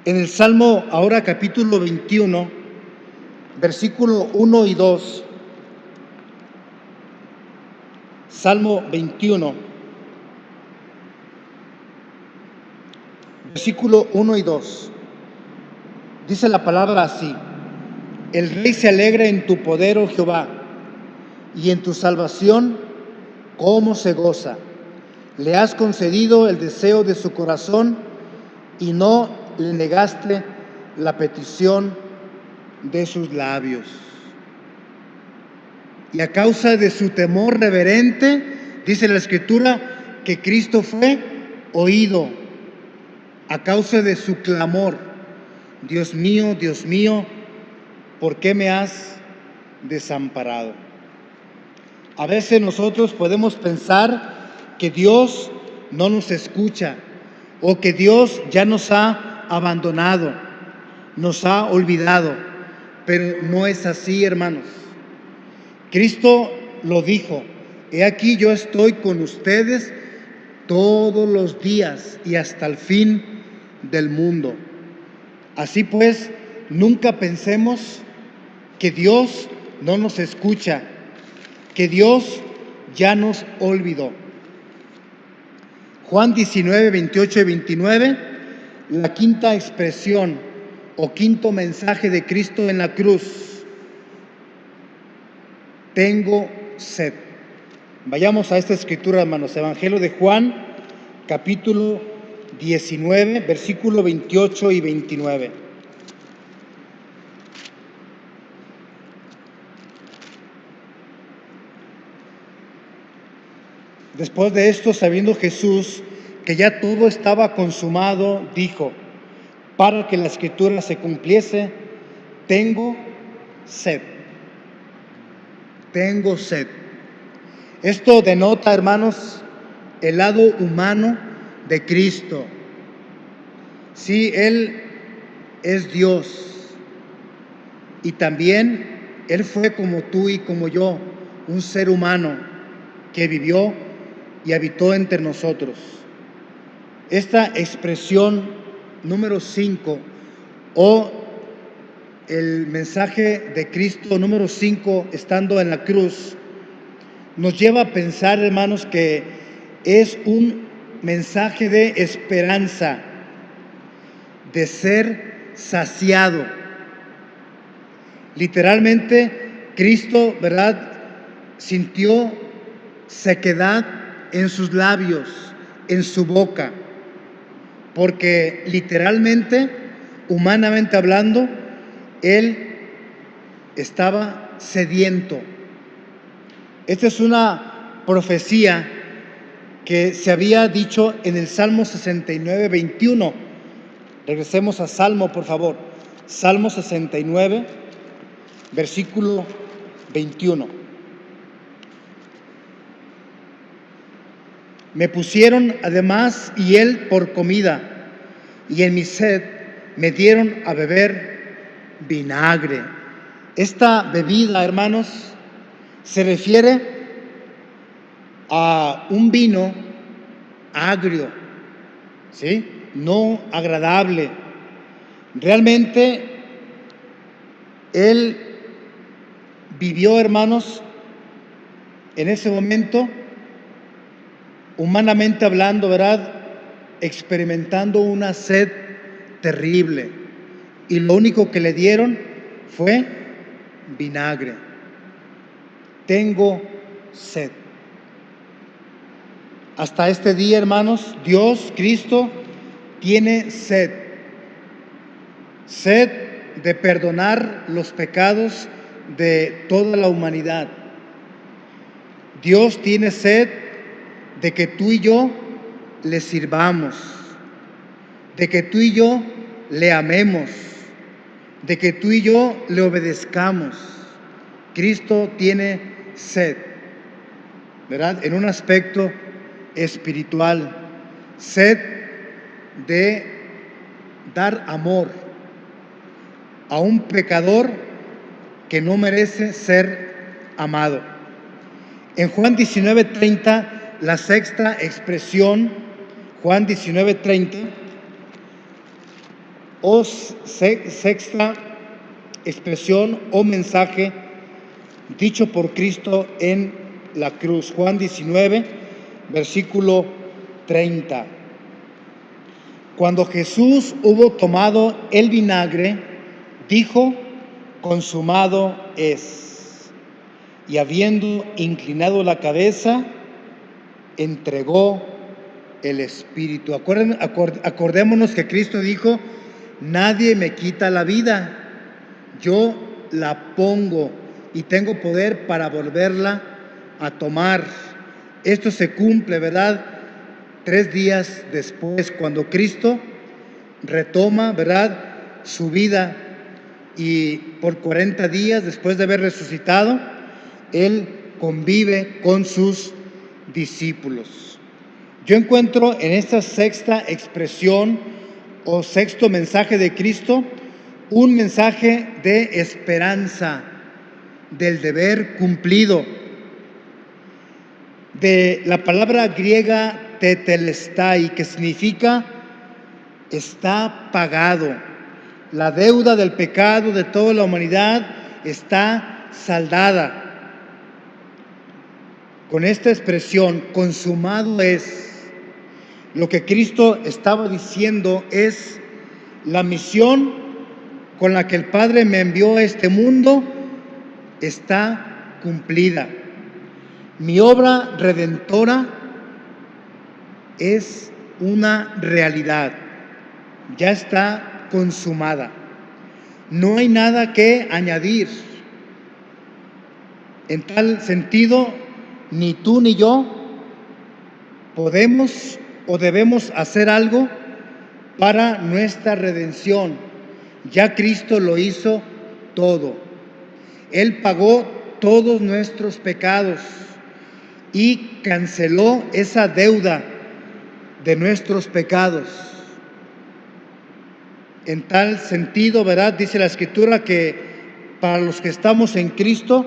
En el Salmo, ahora capítulo 21, versículo 1 y 2, Salmo 21, versículo 1 y 2, dice la palabra así: el rey se alegra en tu poder, oh Jehová, y en tu salvación, cómo se goza. Le has concedido el deseo de su corazón y no le negaste la petición de sus labios. Y a causa de su temor reverente, dice la Escritura, que Cristo fue oído. A causa de su clamor: Dios mío, ¿por qué me has desamparado? A veces nosotros podemos pensar que Dios no nos escucha o que Dios ya nos ha abandonado, nos ha olvidado, pero no es así, hermanos. Cristo lo dijo: he aquí yo estoy con ustedes todos los días y hasta el fin del mundo. Así pues, nunca pensemos que Dios no nos escucha, que Dios ya nos olvidó. Juan 19, 28 y 29, la quinta expresión o quinto mensaje de Cristo en la cruz: tengo sed. Vayamos a esta escritura, hermanos. Evangelio de Juan, capítulo 19, versículo 28 y 29. Después de esto, sabiendo Jesús que ya todo estaba consumado, dijo, para que la escritura se cumpliese: tengo sed. Tengo sed. Esto denota, hermanos, el lado humano de Cristo. Sí, Él es Dios. Y también Él fue como tú y como yo, un ser humano que vivió y habitó entre nosotros. Esta expresión número 5 o el mensaje de Cristo número 5 estando en la cruz nos lleva a pensar, hermanos, que es un mensaje de esperanza, de ser saciado. Literalmente, Cristo, ¿verdad?, sintió sequedad en sus labios, en su boca. porque literalmente, humanamente hablando, él estaba sediento. Esta es una profecía que se había dicho en el Salmo 69, 21. Regresemos a Salmo, por favor. Salmo 69, versículo 21. Me pusieron además y él por comida, y en mi sed me dieron a beber vinagre. Esta bebida, hermanos, se refiere a un vino agrio, ¿sí? No agradable. Realmente él vivió, hermanos, en ese momento, humanamente hablando, ¿verdad?, experimentando una sed terrible. Y lo único que le dieron fue vinagre. Tengo sed. Hasta este día, hermanos, Dios, Cristo, tiene sed. Sed de perdonar los pecados de toda la humanidad. Dios tiene sed de que tú y yo le sirvamos, de que tú y yo le amemos, de que tú y yo le obedezcamos. Cristo tiene sed, ¿verdad?, en un aspecto espiritual, sed de dar amor a un pecador que no merece ser amado. En Juan 19:30, la sexta expresión, Juan 19:30, o sexta expresión o mensaje dicho por Cristo en la cruz. Juan 19, versículo 30. Cuando Jesús hubo tomado el vinagre, dijo: consumado es. Y habiendo inclinado la cabeza, entregó el Espíritu. Acordémonos que Cristo dijo: nadie me quita la vida, yo la pongo y tengo poder para volverla a tomar. Esto se cumple, ¿verdad?, 3 días después, cuando Cristo retoma, ¿verdad?, su vida, y por 40 días después de haber resucitado, Él convive con sus discípulos. Yo encuentro en esta sexta expresión o sexto mensaje de Cristo un mensaje de esperanza, del deber cumplido, de la palabra griega tetelestai, que significa está pagado. La deuda del pecado de toda la humanidad está saldada. Con esta expresión, consumado es, lo que Cristo estaba diciendo es: la misión con la que el Padre me envió a este mundo está cumplida. Mi obra redentora es una realidad, ya está consumada. No hay nada que añadir. En tal sentido, ni tú ni yo podemos o debemos hacer algo para nuestra redención. Ya Cristo lo hizo todo. Él pagó todos nuestros pecados y canceló esa deuda de nuestros pecados. En tal sentido, ¿verdad?, dice la Escritura que para los que estamos en Cristo,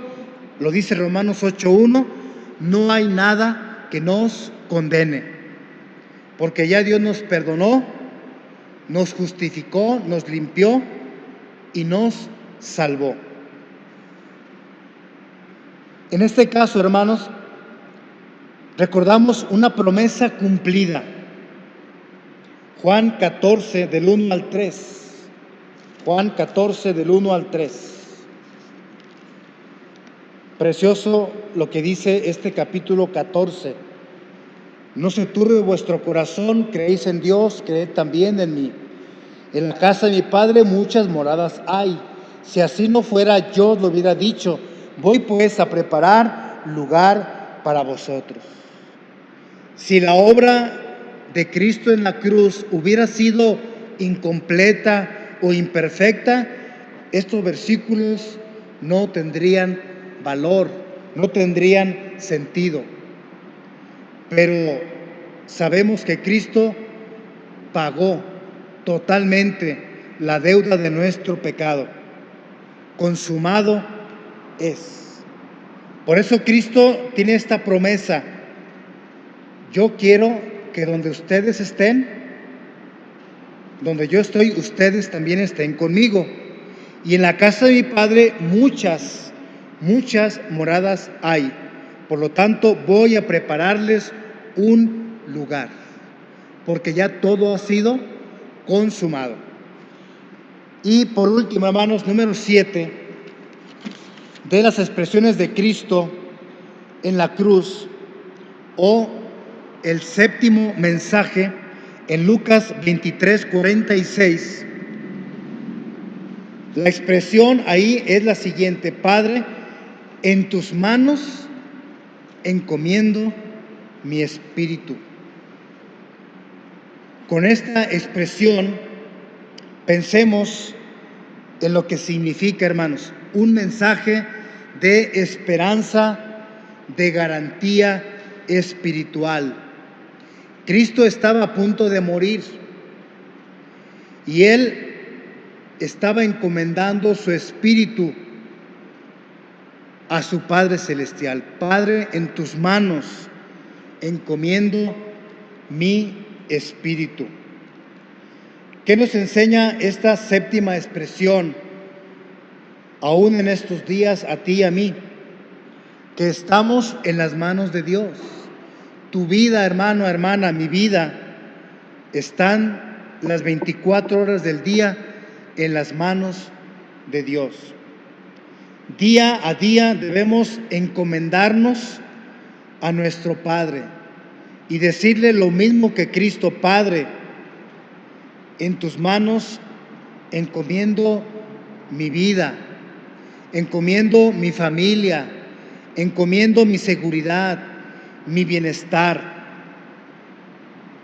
lo dice Romanos 8:1, no hay nada que nos condene, porque ya Dios nos perdonó, nos justificó, nos limpió y nos salvó. En este caso, hermanos, recordamos una promesa cumplida. Juan 14, del 1 al 3. Juan 14, del 1 al 3. Precioso lo que dice este capítulo 14. No se turbe vuestro corazón, creéis en Dios, creed también en mí. En la casa de mi Padre muchas moradas hay. Si así no fuera, yo os lo hubiera dicho. Voy pues a preparar lugar para vosotros. Si la obra de Cristo en la cruz hubiera sido incompleta o imperfecta, estos versículos no tendrían valor, no tendrían sentido. Pero sabemos que Cristo pagó totalmente la deuda de nuestro pecado. Consumado es. Por eso Cristo tiene esta promesa: yo quiero que donde ustedes estén, donde yo estoy, ustedes también estén conmigo. Y en la casa de mi Padre muchas moradas hay. Por lo tanto, voy a prepararles un lugar, porque ya todo ha sido consumado. Y por último, hermanos, número 7, de las expresiones de Cristo en la cruz, o el séptimo mensaje en Lucas 23:46. La expresión ahí es la siguiente: Padre, en tus manos encomiendo mi espíritu. Con esta expresión pensemos en lo que significa, hermanos, un mensaje de esperanza, de garantía espiritual. Cristo estaba a punto de morir y Él estaba encomendando su espíritu a su Padre Celestial. Padre, en tus manos encomiendo mi espíritu. ¿Qué nos enseña esta séptima expresión, aún en estos días, a ti y a mí? Que estamos en las manos de Dios. Tu vida, hermano, hermana, mi vida, están las 24 horas del día en las manos de Dios. Día a día debemos encomendarnos a nuestro Padre y decirle lo mismo que Cristo: Padre, en tus manos encomiendo mi vida, encomiendo mi familia, encomiendo mi seguridad, mi bienestar.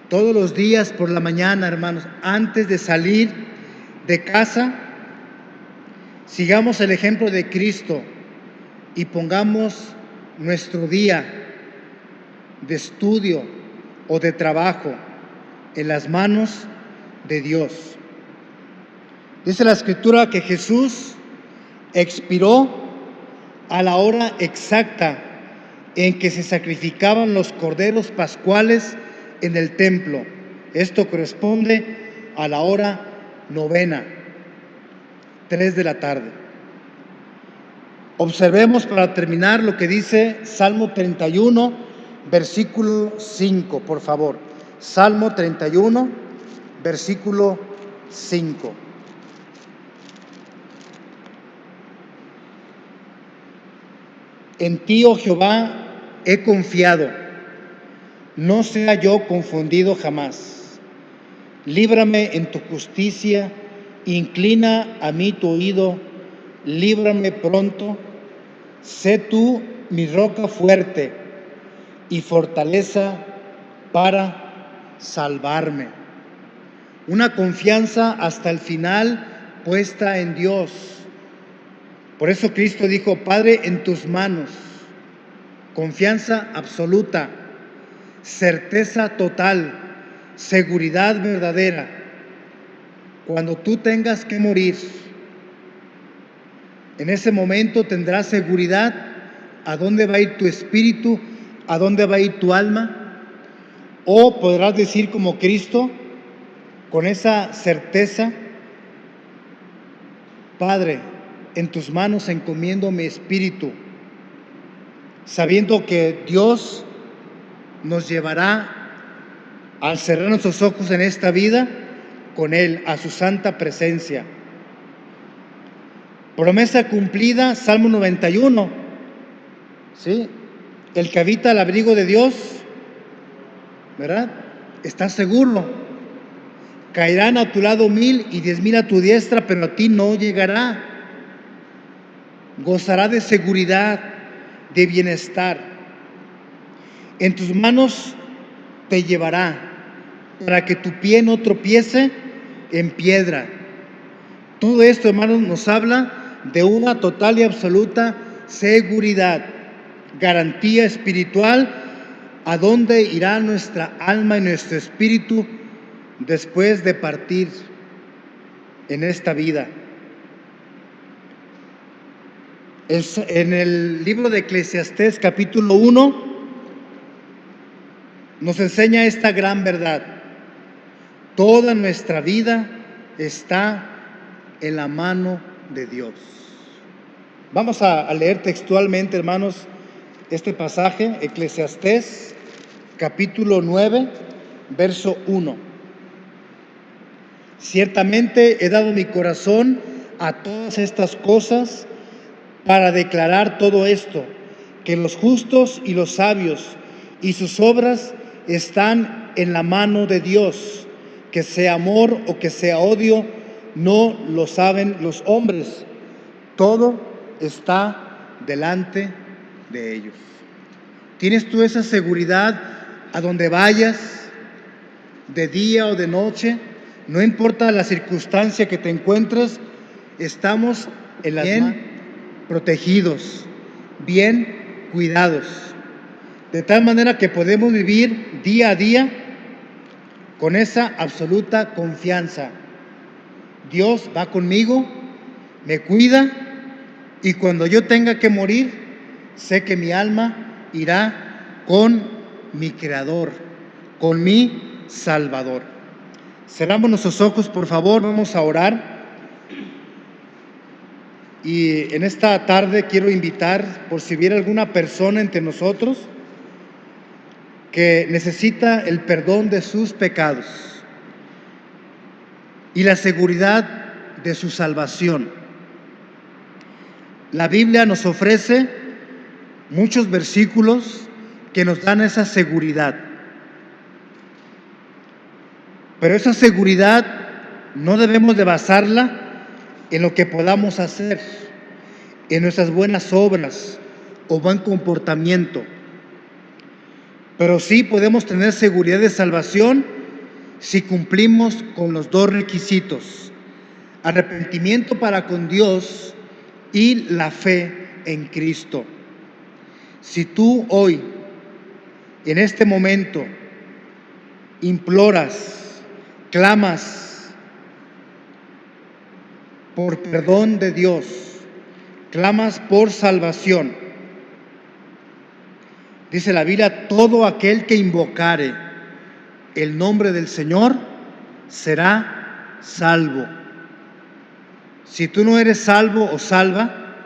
Todos los días por la mañana, hermanos, antes de salir de casa, sigamos el ejemplo de Cristo y pongamos nuestro día de estudio o de trabajo en las manos de Dios. Dice la Escritura que Jesús expiró a la hora exacta en que se sacrificaban los corderos pascuales en el templo. Esto corresponde a la hora 9, 3 de la tarde. Observemos para terminar lo que dice Salmo 31, versículo 5, por favor. Salmo 31, versículo 5. En ti, oh Jehová, he confiado, no sea yo confundido jamás. Líbrame en tu justicia, inclina a mí tu oído, líbrame pronto. Sé tú mi roca fuerte y fortaleza para salvarme. Una confianza hasta el final puesta en Dios. Por eso Cristo dijo: Padre, en tus manos. Confianza absoluta, certeza total, seguridad verdadera. Cuando tú tengas que morir, en ese momento tendrás seguridad a dónde va a ir tu espíritu, a dónde va a ir tu alma. O podrás decir como Cristo, con esa certeza: Padre, en tus manos encomiendo mi espíritu, sabiendo que Dios nos llevará, al cerrar nuestros ojos en esta vida, con Él a su santa presencia. Promesa cumplida, Salmo 91. ¿Sí? El que habita al abrigo de Dios ¿verdad? Estás seguro. Caerán a tu lado 1000 y 10,000 a tu diestra, pero a ti no llegará. Gozará de seguridad, de bienestar. En tus manos te llevará, para que tu pie no tropiece en piedra. Todo esto, hermanos, nos habla de una total y absoluta seguridad, garantía espiritual, a dónde irá nuestra alma y nuestro espíritu después de partir en esta vida. En el libro de Eclesiastés, capítulo 1, nos enseña esta gran verdad. Toda nuestra vida está en la mano de Dios. Vamos a leer textualmente, hermanos, este pasaje, Eclesiastés, capítulo 9, verso 1. Ciertamente he dado mi corazón a todas estas cosas para declarar todo esto, que los justos y los sabios y sus obras están en la mano de Dios, que sea amor o que sea odio, no lo saben los hombres, todo está delante de ellos. ¿Tienes tú esa seguridad a donde vayas, de día o de noche? No importa la circunstancia que te encuentres, estamos en las manos, protegidos, bien cuidados, de tal manera que podemos vivir día a día con esa absoluta confianza. Dios va conmigo, me cuida, y cuando yo tenga que morir, sé que mi alma irá con mi Creador, con mi Salvador. Cerramos nuestros ojos, por favor, vamos a orar. Y en esta tarde quiero invitar, por si hubiera alguna persona entre nosotros que necesita el perdón de sus pecados y la seguridad de su salvación. La Biblia nos ofrece muchos versículos que nos dan esa seguridad. Pero esa seguridad no debemos de basarla en lo que podamos hacer, en nuestras buenas obras o buen comportamiento. Pero sí podemos tener seguridad de salvación si cumplimos con los dos requisitos: arrepentimiento para con Dios y la fe en Cristo. Si tú hoy, en este momento, imploras, clamas por perdón de Dios, clamas por salvación, dice la Biblia, todo aquel que invocare el nombre del Señor será salvo. Si tú no eres salvo o salva,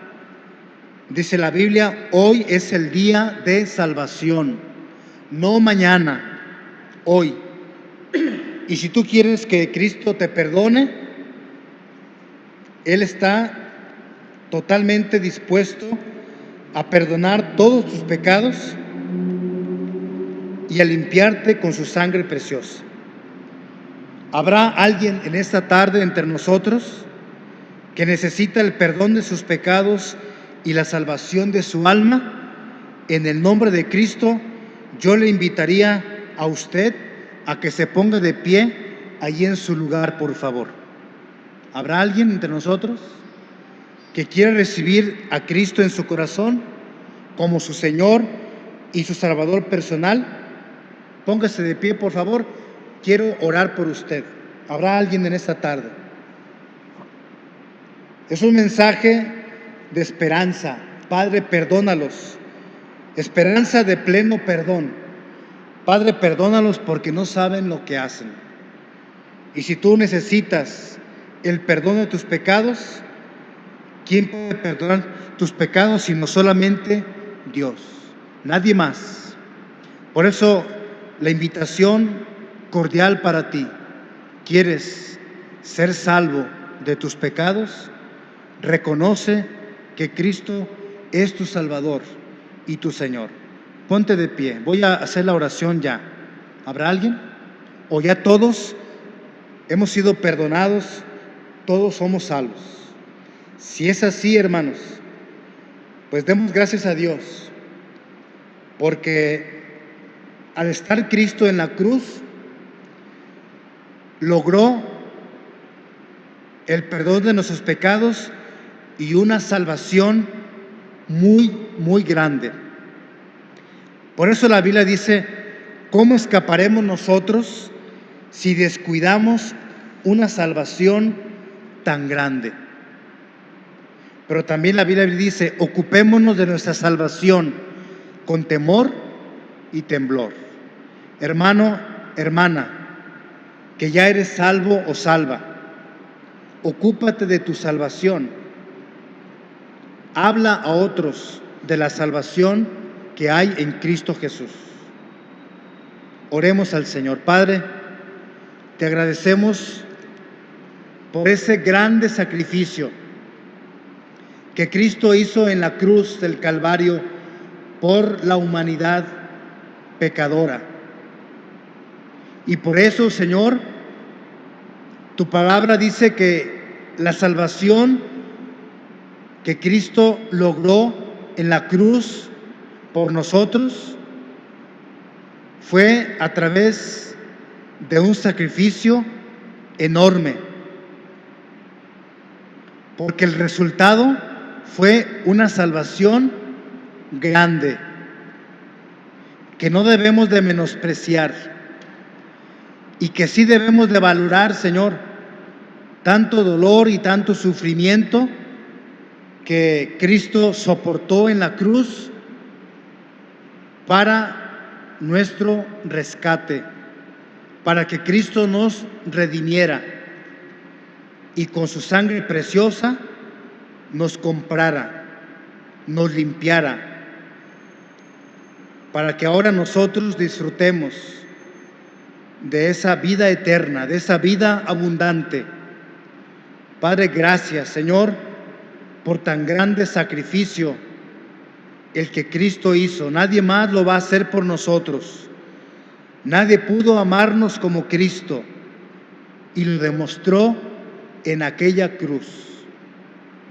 dice la Biblia, hoy es el día de salvación, no mañana, hoy. Y si tú quieres que Cristo te perdone, Él está totalmente dispuesto a perdonar todos tus pecados y a limpiarte con su sangre preciosa. ¿Habrá alguien en esta tarde entre nosotros que necesita el perdón de sus pecados y la salvación de su alma? En el nombre de Cristo, yo le invitaría a usted a que se ponga de pie allí en su lugar, por favor. ¿Habrá alguien entre nosotros que quiera recibir a Cristo en su corazón como su Señor y su Salvador personal? Póngase de pie, por favor. Quiero orar por usted. ¿Habrá alguien en esta tarde? Es un mensaje de esperanza. Padre, perdónalos. Esperanza de pleno perdón. Padre, perdónalos porque no saben lo que hacen. Y si tú necesitas el perdón de tus pecados, ¿quién puede perdonar tus pecados sino solamente Dios? Nadie más. Por eso la invitación cordial para ti. ¿Quieres ser salvo de tus pecados? Reconoce que Cristo es tu Salvador y tu Señor. Ponte de pie. Voy a hacer la oración ya. ¿Habrá alguien? ¿O ya todos hemos sido perdonados? Todos somos salvos. Si es así, hermanos, pues demos gracias a Dios, porque al estar Cristo en la cruz, logró el perdón de nuestros pecados y una salvación muy grande. Por eso la Biblia dice: ¿cómo escaparemos nosotros si descuidamos una salvación tan grande? Pero también la Biblia dice: ocupémonos de nuestra salvación con temor y temblor. Hermano, hermana, que ya eres salvo o salva, ocúpate de tu salvación. Habla a otros de la salvación que hay en Cristo Jesús. Oremos al Señor. Padre, te agradecemos por ese grande sacrificio que Cristo hizo en la cruz del Calvario por la humanidad pecadora. Y por eso, Señor, tu palabra dice que la salvación que Cristo logró en la cruz por nosotros fue a través de un sacrificio enorme, porque el resultado fue una salvación grande que no debemos de menospreciar y que sí debemos de valorar, Señor, tanto dolor y tanto sufrimiento que Cristo soportó en la cruz para nuestro rescate, para que Cristo nos redimiera y con su sangre preciosa nos comprara, nos limpiara, para que ahora nosotros disfrutemos de esa vida eterna, de esa vida abundante. Padre, gracias, Señor, por tan grande sacrificio el que Cristo hizo. Nadie más lo va a hacer por nosotros. Nadie pudo amarnos como Cristo, y lo demostró en aquella cruz.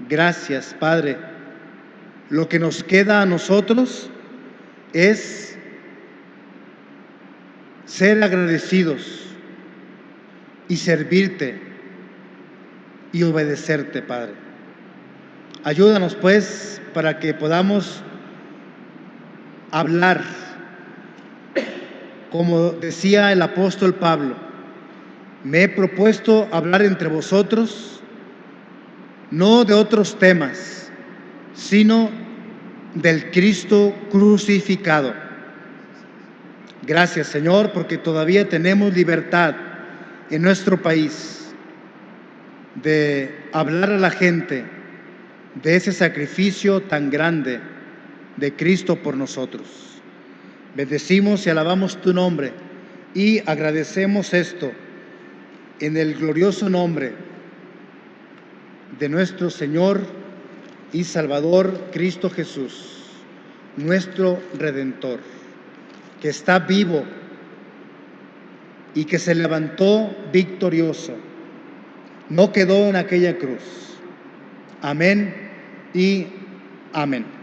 Gracias, Padre. Lo que nos queda a nosotros es ser agradecidos y servirte y obedecerte, Padre. Ayúdanos, pues, para que podamos hablar, como decía el apóstol Pablo: me he propuesto hablar entre vosotros no de otros temas, sino del Cristo crucificado. Gracias, Señor, porque todavía tenemos libertad en nuestro país de hablar a la gente de ese sacrificio tan grande de Cristo por nosotros. Bendecimos y alabamos tu nombre y agradecemos esto en el glorioso nombre de nuestro Señor y Salvador Cristo Jesús, nuestro Redentor, que está vivo y que se levantó victorioso. No quedó en aquella cruz. Amén y amén.